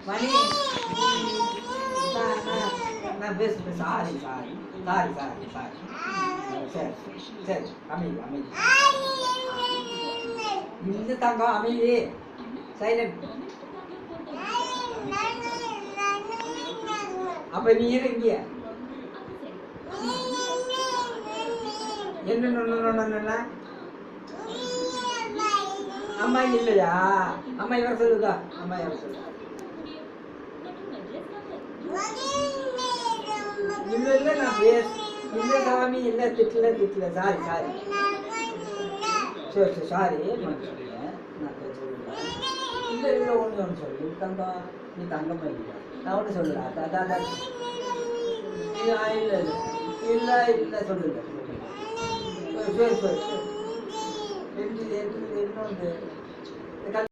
மணி நான் பேசுகிறேன். Sorry sorry sorry sorry sorry. சரி சரி, அமைதி அமைதி. இந்த தங்கம் அமைதி, சைலண்ட். அப்ப நீ இருங்க. என்ன அம்மா இல்லையா? அம்மா இவர சொல்லுதா? அம்மா இவர சொல்லுதா? இல்ல இல்ல, நான் இல்ல சாமி, இல்ல திட்டல. Sorry sorry. சரி சரி, சாரி. இல்ல இல்ல, ஒன்று சொல்லு தங்கம். நீ தங்கமா இல்லையா? நான் ஒன்று சொல்லுடா. அதான் இல்ல இல்ல இல்ல, சொல்லுங்க. சரி சரி சரி. என்ன வந்து